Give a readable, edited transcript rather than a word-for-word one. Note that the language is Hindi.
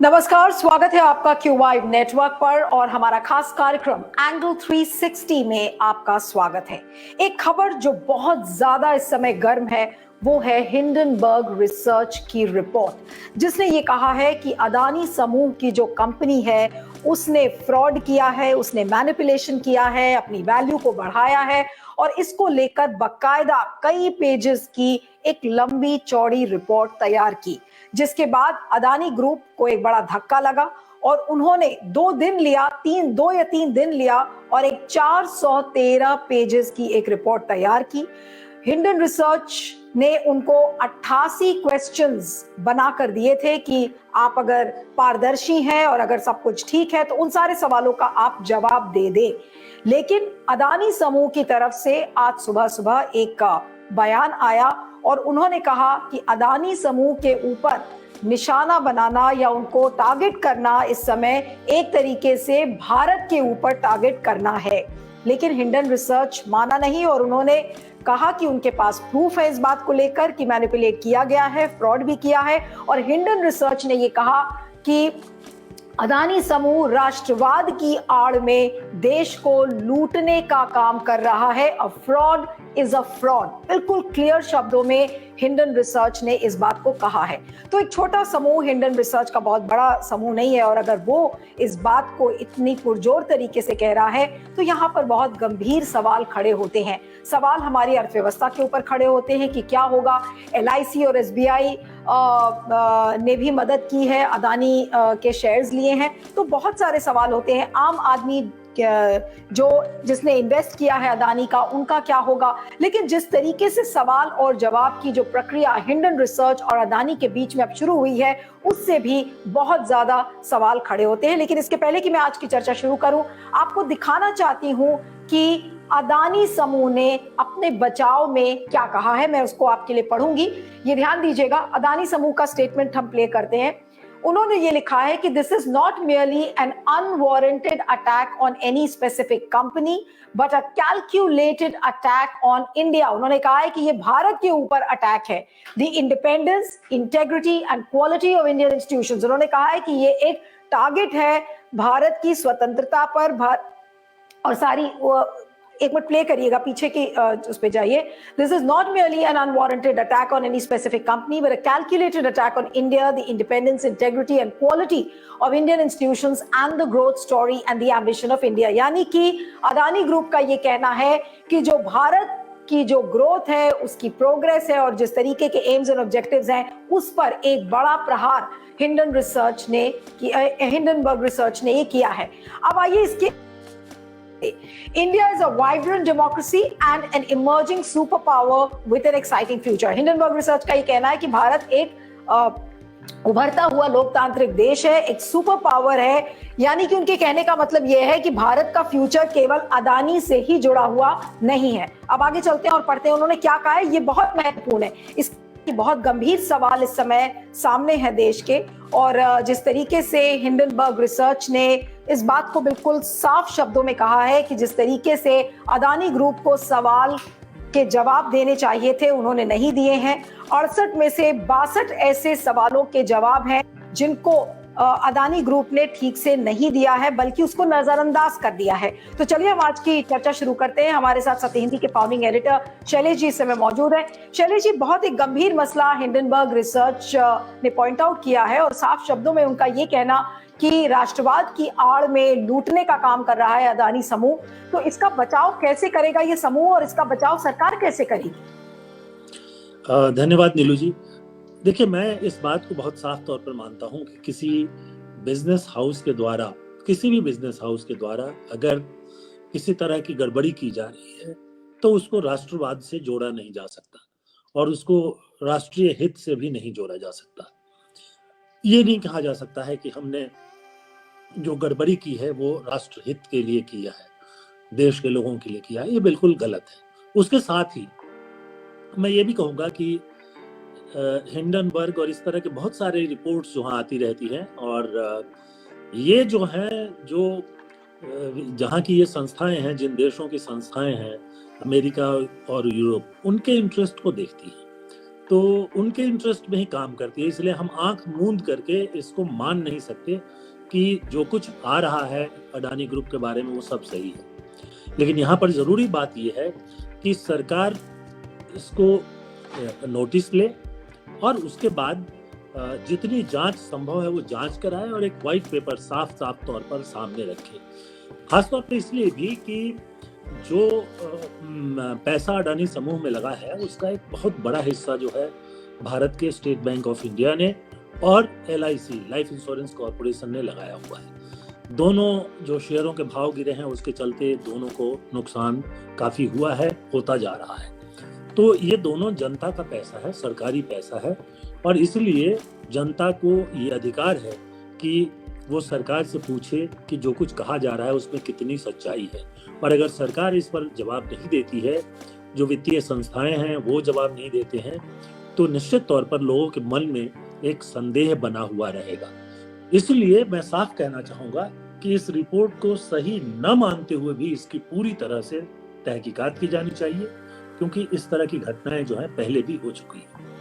नमस्कार, स्वागत है आपका क्यूवाइव नेटवर्क पर और हमारा खास कार्यक्रम एंगल 360 में आपका स्वागत है। एक खबर जो बहुत ज्यादा इस समय गर्म है वो है हिंडनबर्ग रिसर्च की रिपोर्ट, जिसने ये कहा है कि अदानी समूह की जो कंपनी है उसने फ्रॉड किया है, उसने मैनिपुलेशन किया है, अपनी वैल्यू को बढ़ाया है और इसको लेकर बाकायदा कई पेजेस की एक लंबी चौड़ी रिपोर्ट तैयार की, जिसके बाद अदानी ग्रुप को एक बड़ा धक्का लगा और उन्होंने 2 या 3 दिन लिया और एक 413 पेजेस की एक रिपोर्ट तैयार की। हिंडन रिसर्च ने उनको 88 क्वेश्चंस बनाकर दिए थे कि आप अगर पारदर्शी हैं और अगर सब कुछ ठीक है तो उन सारे सवालों का आप जवाब दे दें। लेकिन अदानी समूह की तरफ से आज सुबह सुबह एक बयान आया और उन्होंने कहा कि अदानी समूह के ऊपर निशाना बनाना या उनको टारगेट करना इस समय एक तरीके से भारत के ऊपर टारगेट करना है। लेकिन हिंडन रिसर्च माना नहीं और उन्होंने कहा कि उनके पास प्रूफ है इस बात को लेकर कि मैनिपुलेट किया गया है, फ्रॉड भी किया है। और हिंडन रिसर्च ने ये कहा कि अदानी समूह राष्ट्रवाद की आड़ में देश को लूटने का काम कर रहा है। A fraud is a fraud, बिल्कुल क्लियर शब्दों में हिंडन रिसर्च ने इस बात को कहा है। तो एक छोटा समूह हिंडन रिसर्च का बहुत बड़ा समूह नहीं है और अगर वो इस बात को इतनी पुरजोर तरीके से कह रहा है तो यहाँ पर बहुत गंभीर सवाल खड़े होते हैं। सवाल हमारी अर्थव्यवस्था के ऊपर खड़े होते हैं कि क्या होगा। LIC और SBI ने भी मदद की है, अदानी के शेयर्स लिए हैं, तो बहुत सारे सवाल होते हैं। आम आदमी जिसने इन्वेस्ट किया है अदानी का, उनका क्या होगा। लेकिन जिस तरीके से सवाल और जवाब की जो प्रक्रिया हिंडन रिसर्च और अदानी के बीच में अब शुरू हुई है उससे भी बहुत ज्यादा सवाल खड़े होते हैं। लेकिन इसके पहले कि मैं आज की चर्चा शुरू करूं, आपको दिखाना चाहती हूं कि अदानी समूह ने अपने बचाव में क्या कहा है। मैं उसको आपके लिए पढ़ूंगी, ये ध्यान दीजिएगा। अदानी समूह का स्टेटमेंट हम प्ले करते हैं। उन्होंने ये लिखा है कि this is not merely an unwarranted attack on any specific company but a calculated attack on India। उन्होंने कहा है कि ये भारत के ऊपर अटैक है। The independence, integrity and quality of Indian institutions। उन्होंने कहा है कि ये एक टारगेट है भारत की स्वतंत्रता पर। और सारी एक मिनट प्ले करिएगा, पीछे की उस पे जाइए। This is not merely an unwarranted attack on any specific company but a calculated attack on India, the independence, integrity and quality of Indian institutions and the growth story and the ambition of India। यानी कि अदानी ग्रुप का ये कहना है कि जो भारत की जो ग्रोथ है, उसकी प्रोग्रेस है और जिस तरीके के एम्स और ऑब्जेक्टिव्स हैं उस पर एक बड़ा प्रहार हिंडनबर्ग रिसर्च ने ये किया है। अब आइए इसके India is a vibrant democracy and an emerging superpower with an exciting future। Hindenburg research का ये कहना है कि भारत एक उभरता हुआ लोकतांत्रिक देश है, एक सुपर पावर है। यानी कि उनके कहने का मतलब यह है कि भारत का फ्यूचर केवल अदानी से ही जुड़ा हुआ नहीं है। अब आगे चलते हैं और पढ़ते हैं उन्होंने क्या कहा है। ये बहुत महत्वपूर्ण है, इसकी बहुत गंभीर सवाल इस समय सामने है देश के। और जिस तरीके से हिंडनबर्ग रिसर्च ने इस बात को बिल्कुल साफ शब्दों में कहा है कि जिस तरीके से अदानी ग्रुप को सवाल के जवाब देने चाहिए थे उन्होंने नहीं दिए हैं। 68 में से 62 ऐसे सवालों के जवाब हैं जिनको अदानी ग्रुप ने ठीक से नहीं दिया है, बल्कि उसको नजरअंदाज कर दिया है। तो चलिए हम आज की चर्चा शुरू करते हैं। हमारे साथ सत्य हिंदी के फाउंडिंग एडिटर शैलेश जी इस समय मौजूद है। शैलेश जी, बहुत ही गंभीर मसला हिंडनबर्ग रिसर्च ने पॉइंट आउट किया है और साफ शब्दों में उनका ये कहना कि राष्ट्रवाद की आड़ में लूटने का काम कर रहा है अदानी समूह। तो इसका बचाव कैसे करेगा ये समूह और इसका बचाव सरकार कैसे करेगी? धन्यवाद नीलू जी। देखिए, मैं इस बात को बहुत साफ तौर पर मानता हूं कि किसी भी बिजनेस हाउस के द्वारा अगर किसी तरह की गड़बड़ी की जा रही है तो उसको राष्ट्रवाद से जोड़ा नहीं जा सकता और उसको राष्ट्रीय हित से भी नहीं जोड़ा जा सकता। ये नहीं कहा जा सकता है कि हमने जो गड़बड़ी की है वो राष्ट्रहित के लिए किया है, देश के लोगों के लिए किया है। ये बिल्कुल गलत है। उसके साथ ही मैं ये भी कहूँगा कि हिंडनबर्ग और इस तरह के बहुत सारे रिपोर्ट्स जो आती रहती हैं और ये जो है जहाँ की ये संस्थाएं हैं, जिन देशों की संस्थाएं हैं, अमेरिका और यूरोप, उनके इंटरेस्ट को देखती हैं। तो उनके इंटरेस्ट में ही काम करती है। इसलिए हम आंख मूंद करके इसको मान नहीं सकते कि जो कुछ आ रहा है अडानी ग्रुप के बारे में वो सब सही है। लेकिन यहाँ पर जरूरी बात यह है कि सरकार इसको नोटिस ले और उसके बाद जितनी जांच संभव है वो जांच कराए और एक व्हाइट पेपर साफ साफ तौर पर सामने रखे। खासतौर पर इसलिए भी कि जो पैसा अडानी समूह में लगा है उसका एक बहुत बड़ा हिस्सा जो है भारत के स्टेट बैंक ऑफ इंडिया ने और LIC लाइफ इंश्योरेंस कॉर्पोरेशन ने लगाया हुआ है। दोनों जो शेयरों के भाव गिरे हैं उसके चलते दोनों को नुकसान काफी हुआ है, होता जा रहा है। तो ये दोनों जनता का पैसा है, सरकारी पैसा है और इसलिए जनता को ये अधिकार है कि वो सरकार से पूछे कि जो कुछ कहा जा रहा है उसमें कितनी सच्चाई है। और अगर सरकार इस पर जवाब नहीं देती है, जो वित्तीय संस्थाएं हैं वो जवाब नहीं देते हैं, तो निश्चित तौर पर लोगों के मन में एक संदेह बना हुआ रहेगा। इसलिए मैं साफ कहना चाहूंगा कि इस रिपोर्ट को सही न मानते हुए भी इसकी पूरी तरह से तहकीकात की जानी चाहिए, क्योंकि इस तरह की घटनाएं जो है पहले भी हो चुकी हैं।